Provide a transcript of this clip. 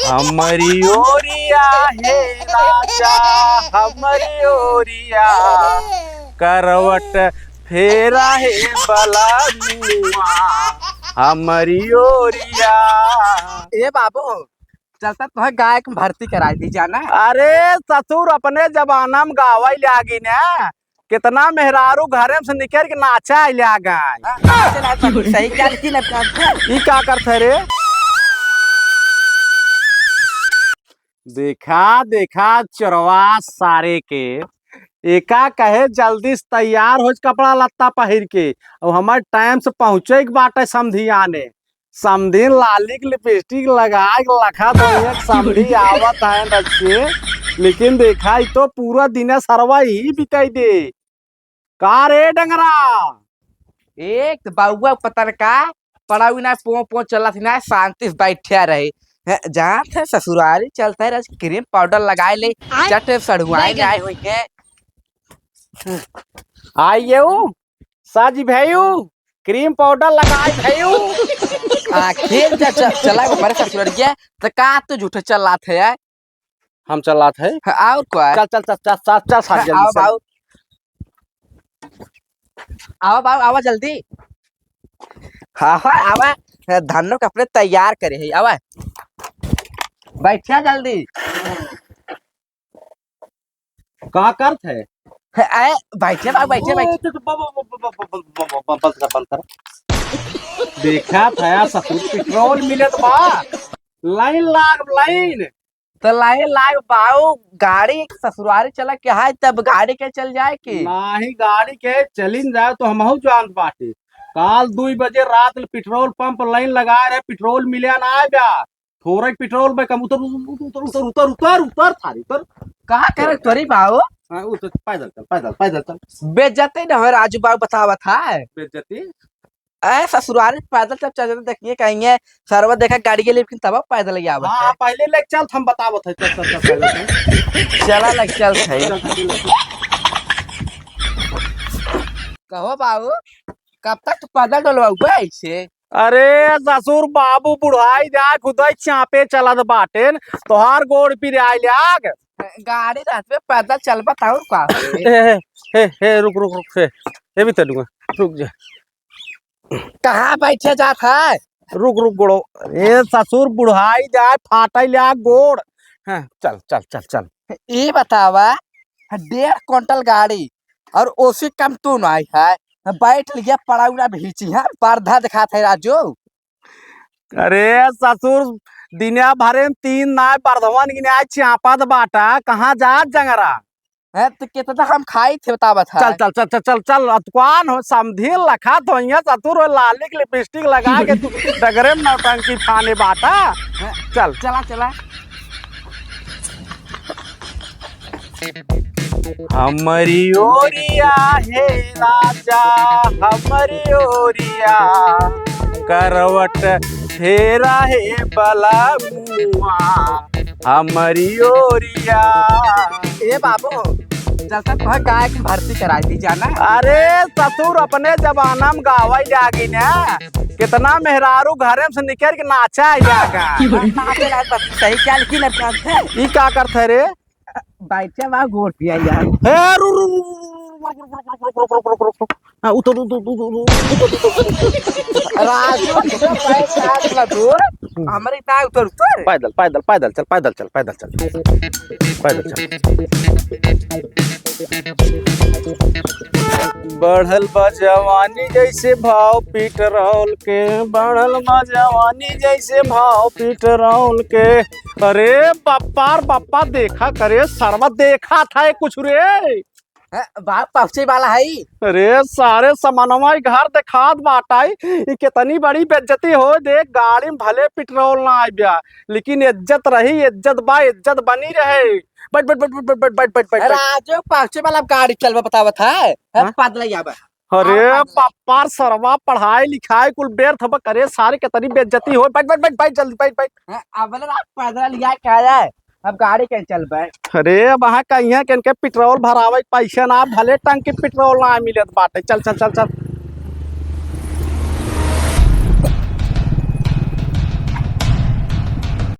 हमारी ओरिया है राजा, हमारी ओरिया करवट फेरा है बलनुआ, हमारी ओरिया। ए बाबू, चलता तुम्हें गायक में भर्ती करा दी जाना। अरे ससुर अपने जमाना में गावा लागी ना, कितना मेहरारू घरे से निकल के नाचा लागा। सही क्या की ना ई का करते रे? देखा देखा चोरवा सारे के एका कहे जल्दी से तैयार हो कपड़ा लत्ता पहिर के, और हमारे टाइम से पहुंचे के बाटे समधिया ने। समधी लाली की लिपस्टिक लगा के लखा तो समधी आवत है बच्चे, लेकिन देखा तो पूरा दिन सरवा ही बिताई दे। का रे डंगरा? एक तो बाबुआ पता का पड़ा ना पो पो चला थी ना, शांति से बैठा रहे। जहाँ थे ससुरारी चलता है, क्रीम पाउडर लगाए ले चट सड़ुआए ले आए हुए हैं। आइए साजी भैयू, क्रीम पाउडर लगाए भैयू। खेल चला हमारे ससुरारिया तो का तो झूठे चला थे यार। हम चला थे और क्या? चल चल चल चल चल चल आओ बाबू, आओ बाबू, आओ जल्दी। हाँ हाँ आवा, धानों कपड़े तैयार करे है। आवा बैठिया जल्दी। का करत है? आए बैठे बाबू, बैठे बैठे। देखा था ससुर पेट्रोल मिलत बा, लाइन लाग लाइन। तो लाइन लाग बाबू, गाड़ी ससुरारी चला के है तब गाड़ी के चल जाए की नाही, गाड़ी के चलिन जाए तो हमहू जानत बाटे। काल 2 बजे रात पेट्रोल पंप लाइन लगाए रहे, पेट्रोल मिले ना बा। थोड़ा पेट्रोल में कम उतर उतर उतर उतर उतर उतर थारी उतर। कहा करे तोरी बाबू? उतर, पैदल चल पैदल पैदल चल। बेइज्जती न हो राजू बाबू, बतावा था बेइज्जती? ऐ ससुरारी पैदल चल चल देखिए कहीं सरवा देखा गाड़ी के, लेकिन तब पैदल ही आवत है। पहले लेके चल, हम बतावत है। चल चल चल चला लग चल सही। कहो बाबू, कब तक तो पैदल डलवाऊ ऐसे? अरे ससुर बाबू बुढ़ाई जाए खुदाई चापे चलत बाटे, तोहार गोड़ पिर आइल आग। गाड़ी रात में पैदल चल बताओ का। हे रुक रुक रुक, हे भी चलूंगा, रुक जा। कहाँ बैठे जात है? रुक रुक गोड़ो। अरे ससुर बुढ़ाई जाए फाटल आग गोड़। हाँ, चल चल चल चल। ये बतावा, 1.5 क्विंटल गाड़ी और ओसी कम तू नहीं है, बैठ लिया पड़ा उड़ा भीची है, पर्दा दिखा थे राजू। अरे ससुर दिनिया भरे में 3 नाय बर्धवन गिनाय चापत बाटा, कहाँ जात जंगरा है तो कितना हम खाई थे बतावा था। चल चल चल चल चल चल। अतवान हो समधी लखा तो ससुर लाली की लिपस्टिक लगा के तू डगरे में नौटंकी फाने बाटा। चल चला चला। हमारी ओरिया है राजा, हमारी ओरिया करवट फेरा है बलनुआ, हमारी ओरिया। ए बाबू, चलता तुम्हें गायक में भर्ती करा दी जाना। अरे ससुर अपने जमाना में गावा लागी ना, कितना मेहरारू घरे से निकल के नाचा लागा। सही क्या लिखी ना ई का करते रे? बैठे वहाँ गोट पिया यार। हे रु रु रु, हाँ उतर राजू हमारे इतना उतर उतर। पैदल पैदल पैदल चल, पैदल चल पैदल चल पैदल चल। बढ़ल बा जवानी जैसे भाव पेट्रोल के, बढ़ल बा जवानी जैसे भाव पेट्रोल के। अरे बप्पा देखा करे, सरवा देखा था कुछ रे। बाप पहुंचे वाला है। अरे सारे सामानवा घर दिखात बाटाई, कितनी बड़ी बेइज्जती हो। देख गाड़ी में भले पेट्रोल ना आ गया, लेकिन इज्जत रही, इज्जत बा, इज्जत बनी रहे। बैठ बैठ बैठ बैठ बैठ बैठ बैठ बैठ। राजू पहुंचे वाला गाड़ी चलवा बतावा था, पैदल आवा। अरे पप्पा सरवा पढ़ाई लिखाई कुल व्यर्थ अब करे, सारे कितनी बेइज्जती हो। बैठ बैठ बैठ बैठ जल्दी बैठ बैठ। अब पैदल लिया क्या है, अब गाड़ी कैसे चल बैठ। अरे वहाँ कहीं के पेट्रोल भरावे पैसा ना, भले टंकी पेट्रोल ना मिलत बाटे। चल चल चल चल।